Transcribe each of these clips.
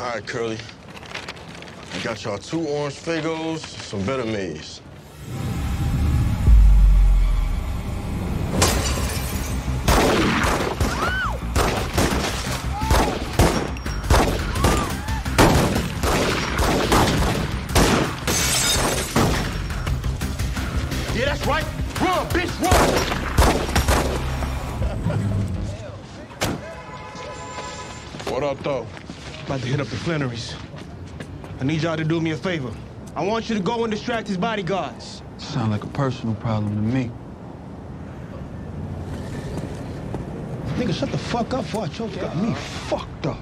All right, Curly. I got y'all 2 orange Fagos, some better maize. Yeah, that's right. Run, bitch, run! What up, though? About to hit up the Flannerys. I need y'all to do me a favor. I want you to go and distract his bodyguards. Sound like a personal problem to me. Nigga, shut the fuck up before I choke you. Got me fucked up.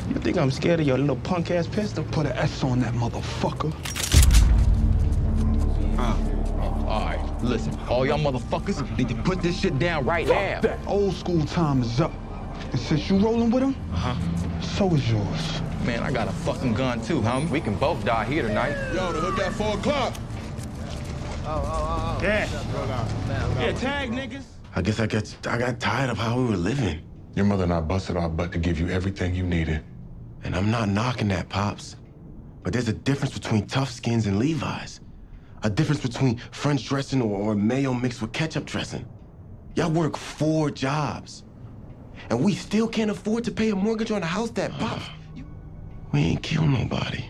You think I'm scared of your little punk-ass pistol? Put an S on that motherfucker. All right, listen. All y'all motherfuckers need to put this shit down right now. That old school time is up. And since you rolling with him, so is yours. Man, I got a fucking gun too, homie. We can both die here tonight. Yo, the hook at 4 o'clock. Yeah. Yeah, tag niggas. I guess I got tired of how we were living. Your mother and I busted our butt to give you everything you needed. And I'm not knocking that, Pops. But there's a difference between tough skins and Levi's. A difference between French dressing or mayo mixed with ketchup dressing. Y'all work 4 jobs. And we still can't afford to pay a mortgage on a house that Pops. We ain't killed nobody.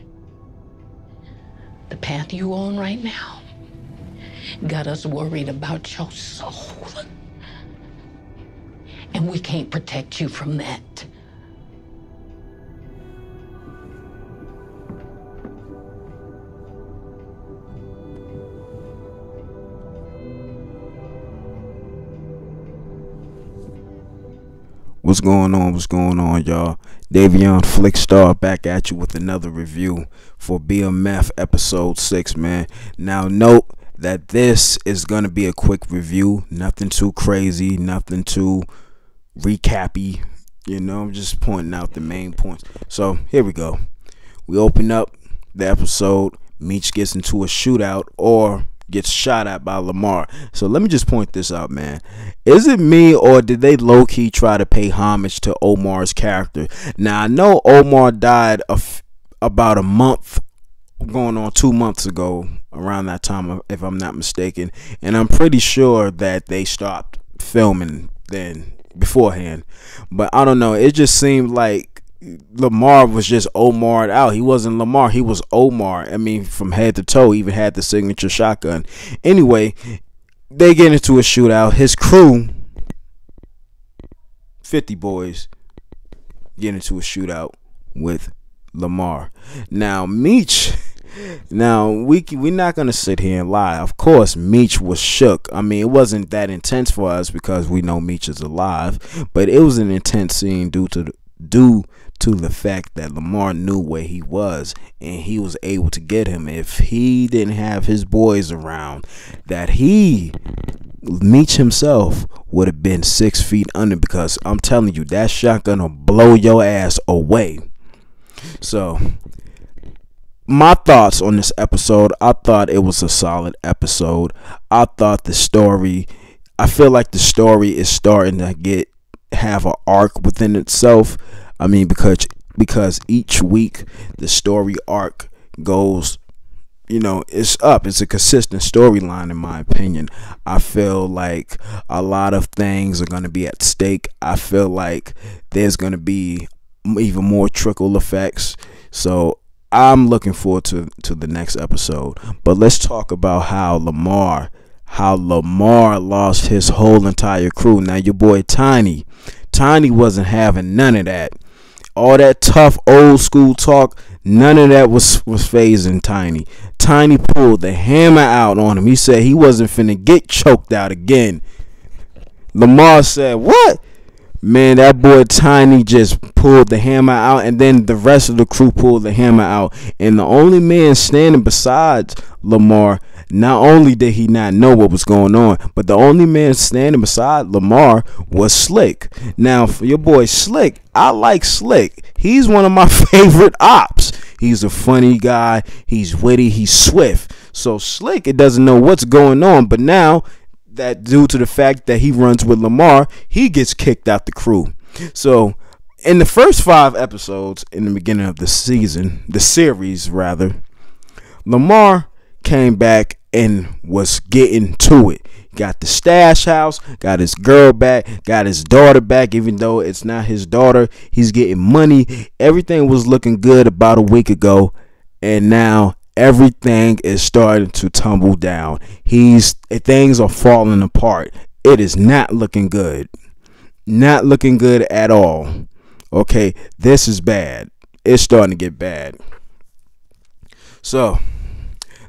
The path you on right now got us worried about your soul. And we can't protect you from that. What's going on, y'all? Davion Flickstar back at you with another review for BMF episode 6, man. Now note that this is going to be a quick review. Nothing too crazy, nothing too recappy. You know, I'm just pointing out the main points. So here we go. We open up the episode. Meech gets into a shootout or gets shot at by Lamar. So let me just point this out, man. Is it me or did they low-key try to pay homage to Omar's character? Now I know Omar died about a month, going on 2 months ago, around that time, if I'm not mistaken, and I'm pretty sure that they stopped filming then beforehand. But I don't know, it just seemed like Lamar was just Omar'd out. He wasn't Lamar, he was Omar. I mean, from head to toe, he even had the signature shotgun. Anyway, they get into a shootout. His crew, 50 boys, get into a shootout with Lamar. Now, Meech, we're not going to sit here and lie. Of course, Meech was shook. I mean, it wasn't that intense for us because we know Meech is alive, but it was an intense scene due to the fact that Lamar knew where he was and he was able to get him. If he didn't have his boys around, that Meech himself would have been 6 feet under, because I'm telling you, that shotgun will blow your ass away. So my thoughts on this episode, I thought it was a solid episode. I thought I feel like the story is starting to have an arc within itself. I mean, because each week the story arc goes, you know, it's up. It's a consistent storyline, in my opinion. I feel like a lot of things are going to be at stake. I feel like there's going to be even more trickle effects. So I'm looking forward to the next episode. But let's talk about how Lamar lost his whole entire crew. Now, your boy Tiny wasn't having none of that. All that tough old school talk, none of that was phasing Tiny. Tiny pulled the hammer out on him. He said he wasn't finna get choked out again. Lamar said, "What?" Man, that boy Tiny just pulled the hammer out, and then the rest of the crew pulled the hammer out. And the only man standing besides Lamar, not only did he not know what was going on, but the only man standing beside Lamar was Slick. Now, for your boy Slick, I like Slick. He's one of my favorite ops. He's a funny guy. He's witty. He's swift. So Slick, it doesn't know what's going on, but now that due to the fact that he runs with Lamar, he gets kicked out the crew. So in the first 5 episodes in the beginning of the series rather, Lamar came back and was getting to it. Got the stash house, got his girl back, got his daughter back, even though it's not his daughter. He's getting money. Everything was looking good about a week ago, and now everything is starting to tumble down. Things are falling apart. It is not looking good. Not looking good at all. Okay, this is bad. It's starting to get bad. So,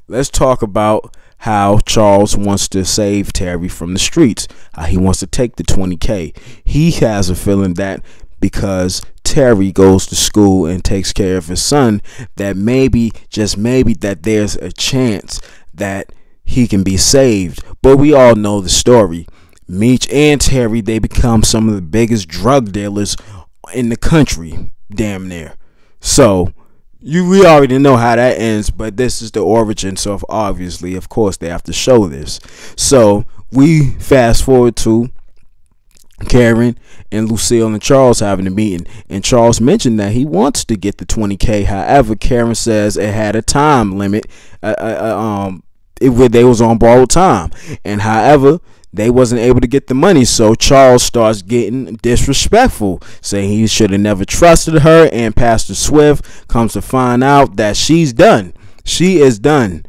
let's talk about how Charles wants to save Terry from the streets. How he wants to take the $20K. He has a feeling that because Terry goes to school and takes care of his son, that maybe, just maybe, that there's a chance that he can be saved. But we all know the story. Meech and Terry, they become some of the biggest drug dealers in the country, damn near. So we already know how that ends, but this is the origin, so obviously, of course, they have to show this. So we fast forward to Karen and Lucille and Charles having a meeting, and Charles mentioned that he wants to get the $20K. However, Karen says it had a time limit. They was on borrowed time, and however, they wasn't able to get the money, so Charles starts getting disrespectful, saying he should have never trusted her, and Pastor Swift comes to find out that she's done. She is done.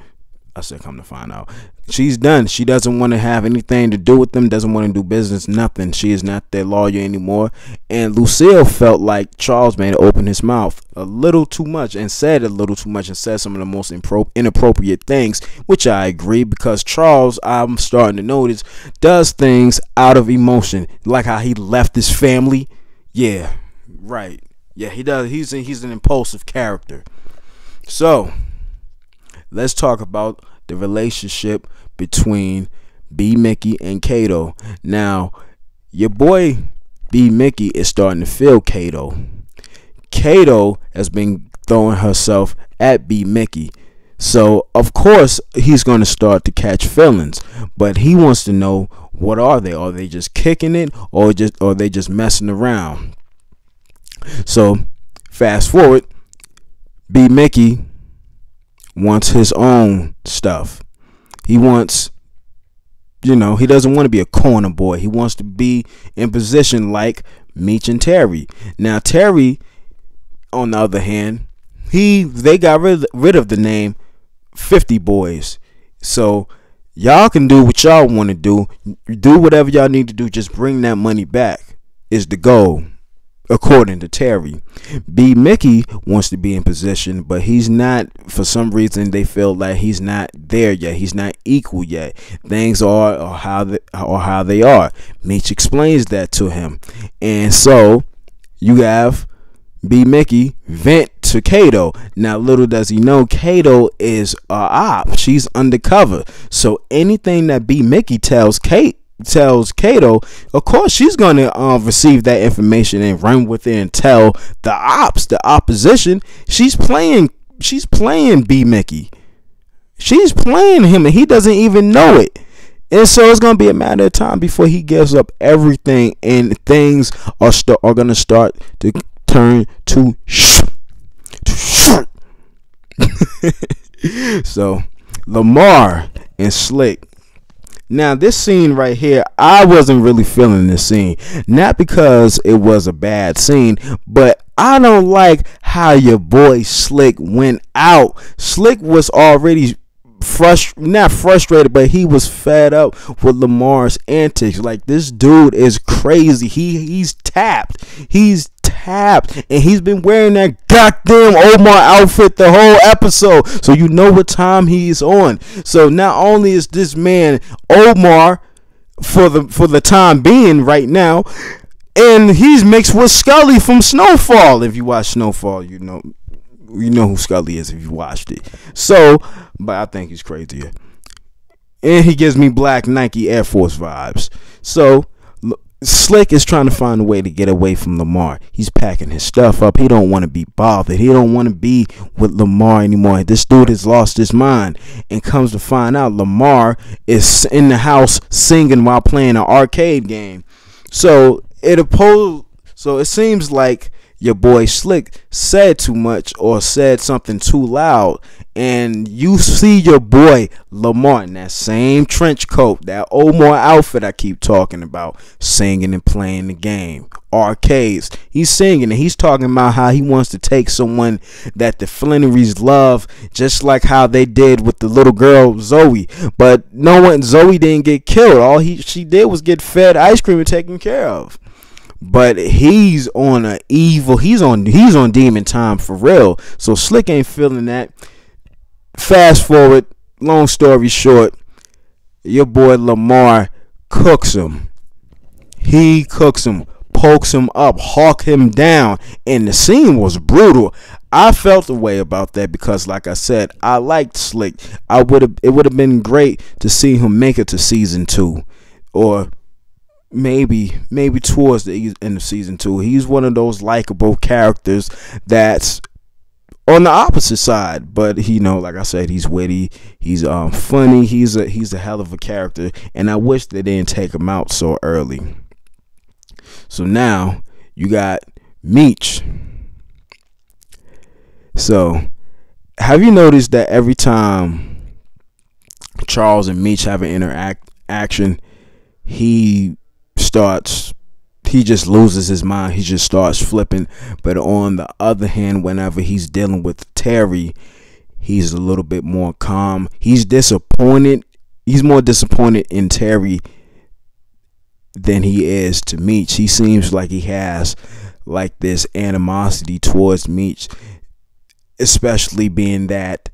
I said come to find out. She's done. She doesn't want to have anything to do with them, doesn't want to do business, nothing. She is not their lawyer anymore. And Lucille felt like Charles may have opened his mouth a little too much and said a little too much and said some of the most inappropriate things, which I agree, because Charles, I'm starting to notice, does things out of emotion, like how he left his family. Yeah, right. Yeah, he does. He's an impulsive character. So let's talk about the relationship between B. Mickey and Kato. Now, your boy B. Mickey is starting to feel Kato. Kato has been throwing herself at B. Mickey. So, of course, he's going to start to catch feelings. But he wants to know, what are they? Are they just kicking it, or are they just messing around? So, fast forward, B. Mickey wants his own stuff. He wants, he doesn't want to be a corner boy. He wants to be in position like Meech and Terry. Now, Terry, on the other hand, they got rid of the name 50 Boys. So y'all can do what y'all want to do. Do whatever y'all need to do. Just bring that money back is the goal, according to Terry. B. Mickey wants to be in position, but he's not. For some reason, they feel like he's not there yet. He's not equal yet. Things are how they are. Meech explains that to him, and so you have B. Mickey vent to Kato. Now, little does he know, Kato is a op. She's undercover. So anything that B. Mickey tells Kato, of course she's gonna receive that information and run with it and tell the opposition. She's playing B. Mickey. She's playing him, and he doesn't even know it. And so it's gonna be a matter of time before he gives up everything, and things are gonna start to turn to shit. So Lamar and Slick. Now, this scene right here, I wasn't really feeling this scene. Not because it was a bad scene, but I don't like how your boy Slick went out. Slick was already not frustrated, but he was fed up with Lamar's antics. Like, this dude is crazy. He's tapped. And he's been wearing that goddamn Omar outfit the whole episode, so you know what time he's on. So not only is this man Omar for the time being right now, and he's mixed with Scully from Snowfall. If you watch Snowfall, you know who Scully is if you watched it. So, but I think he's crazier, and he gives me black Nike Air Force vibes. So Slick is trying to find a way to get away from Lamar. He's packing his stuff up. He don't want to be bothered. He don't want to be with Lamar anymore. This dude has lost his mind, and comes to find out Lamar is in the house singing while playing an arcade game. So So it seems like your boy Slick said too much or said something too loud, and you see your boy Lamar in that same trench coat, that Omar outfit I keep talking about, singing and playing the game. Arcades. He's singing and he's talking about how he wants to take someone that the Flannerys love, just like how they did with the little girl Zoe. But Zoe didn't get killed. All she did was get fed ice cream and taken care of. But he's on he's on demon time for real. So Slick ain't feeling that. Fast forward, long story short, your boy Lamar cooks him. He cooks him, pokes him up, hawk him down, and the scene was brutal. I felt the way about that because, like I said, I liked Slick. It would have been great to see him make it to season 2, or maybe towards the end of season 2. He's one of those likable characters that's on the opposite side, but like I said, he's witty, he's funny, he's a hell of a character, and I wish they didn't take him out so early. So now you got Meech. So have you noticed that every time Charles and Meech have an interaction, he just loses his mind. He just starts flipping. But on the other hand, whenever he's dealing with Terry, he's a little bit more calm. He's disappointed. He's more disappointed in Terry than he is to Meech. He seems like he has like this animosity towards Meech, especially being that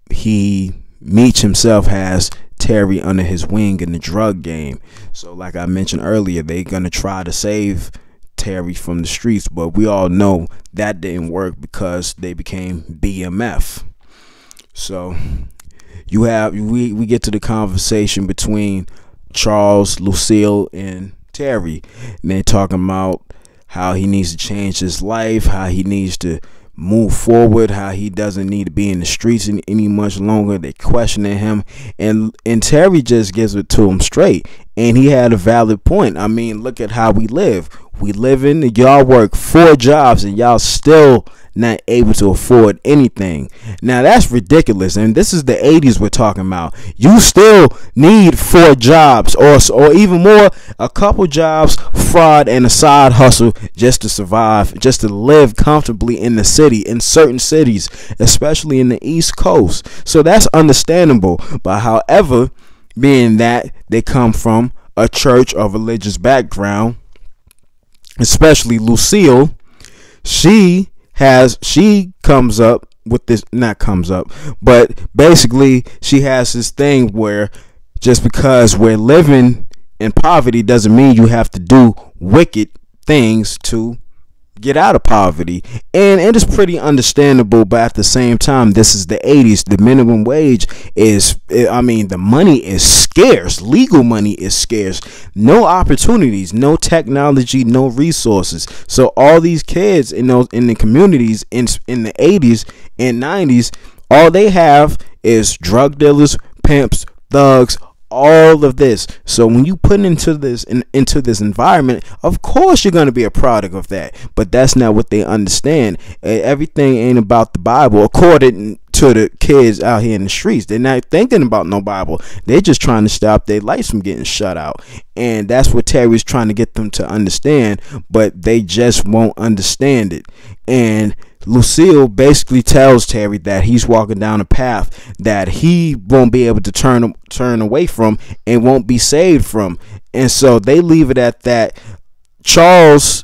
Meech himself has Terry under his wing in the drug game. So like I mentioned earlier, they're gonna try to save Terry from the streets, but we all know that didn't work because they became BMF. So we get to the conversation between Charles, Lucille, and Terry, and they're talking about how he needs to change his life, how he needs to move forward, how he doesn't need to be in the streets any much longer. They questioning him, and Terry just gives it to him straight, and he had a valid point. I mean, look at how we live. Y'all work 4 jobs and y'all still not able to afford anything. Now that's ridiculous, and this is the 80s we're talking about. You still need 4 jobs or even more, a couple jobs, fraud, and a side hustle just to survive, just to live comfortably in the city, in certain cities, especially in the East Coast. So that's understandable. But however, being that they come from a church or religious background, especially Lucille, she comes up with this, but basically she has this thing where just because we're living in poverty doesn't mean you have to do wicked things to get out of poverty. And it is pretty understandable, but at the same time, this is the 80s. The minimum wage the money is scarce. Legal money is scarce. No opportunities, no technology, no resources. So all these kids in the communities in the 80s and 90s, all they have is drug dealers, pimps, thugs, all of this. So when you put into this environment, of course you're going to be a product of that. But that's not what they understand. Everything ain't about the Bible according to the kids out here in the streets. They're not thinking about no Bible. They're just trying to stop their lives from getting shut out. And that's what Terry's trying to get them to understand, but they just won't understand it. And Lucille basically tells Terry that he's walking down a path that he won't be able to turn away from and won't be saved from. And so they leave it at that. Charles,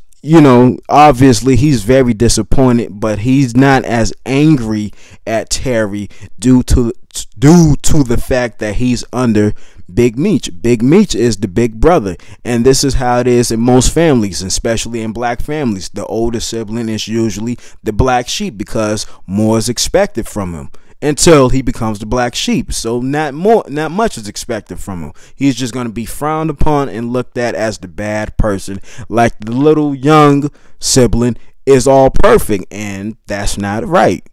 obviously he's very disappointed, but he's not as angry at Terry due to the fact that he's under Big Meech. Big Meech is the big brother, and this is how it is in most families, especially in black families. The older sibling is usually the black sheep because more is expected from him until he becomes the black sheep. So not much is expected from him. He's just going to be frowned upon and looked at as the bad person, like the little young sibling is all perfect, and that's not right.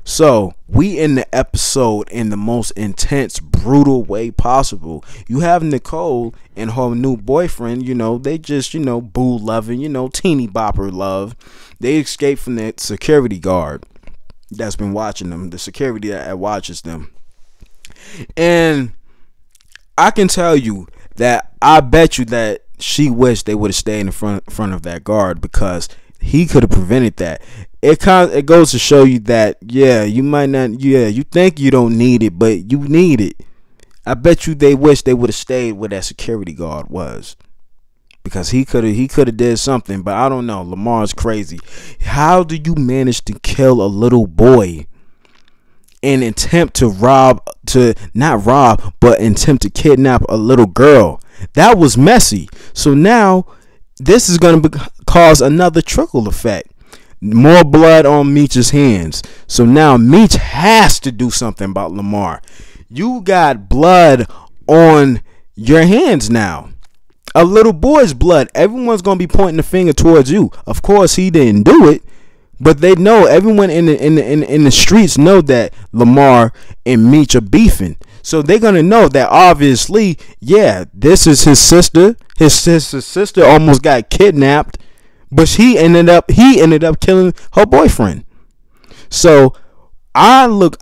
So we in the episode in the most intense, brutal way possible. You have Nicole and her new boyfriend, you know, they just, you know, boo loving, you know, teeny bopper love. They escape from that security guard that's been watching them, the security that watches them. And I can tell you that I bet you that she wished they would have stayed in front of that guard, because he could have prevented that. It goes to show you that, yeah, you might not, yeah, you think you don't need it, but you need it. I bet you they wish they would have stayed where that security guard was, because he could have did something. But I don't know. Lamar's crazy. How do you manage to kill a little boy and attempt to attempt to kidnap a little girl? That was messy. So now this is going to cause another trickle effect. More blood on Meech's hands. So now Meech has to do something about Lamar. You got blood on your hands now. A little boy's blood. Everyone's going to be pointing the finger towards you. Of course, he didn't do it, but they know, everyone in the streets know that Lamar and Meech are beefing. So they're going to know that, obviously, yeah, this is his sister. His sister almost got kidnapped, but he ended up killing her boyfriend. So I look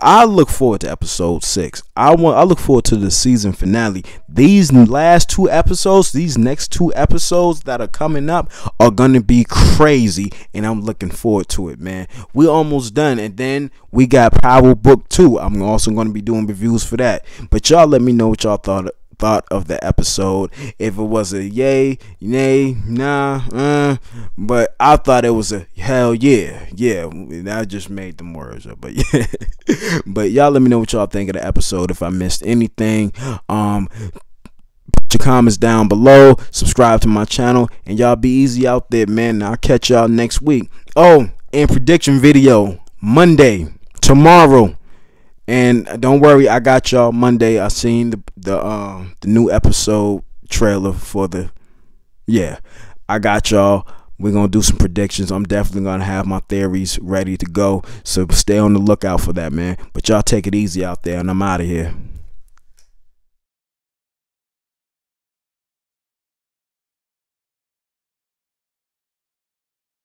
forward to episode 6. I look forward to the season finale. These last 2 episodes, these next 2 episodes that are coming up are gonna be crazy, and I'm looking forward to it, man. We're almost done, and then we got Power Book 2. I'm also gonna be doing reviews for that. But y'all let me know what y'all thought of the episode. If it was a yay, nay, nah, but I thought it was a hell yeah. I just made them words up, but yeah. But y'all let me know what y'all think of the episode. If I missed anything, put your comments down below, subscribe to my channel, and y'all be easy out there, man. I'll catch y'all next week. Oh, and prediction video Monday, tomorrow. And don't worry, I got y'all Monday. I seen the new episode trailer for I got y'all. We're gonna do some predictions. I'm definitely gonna have my theories ready to go. So stay on the lookout for that, man. But y'all take it easy out there, and I'm out of here.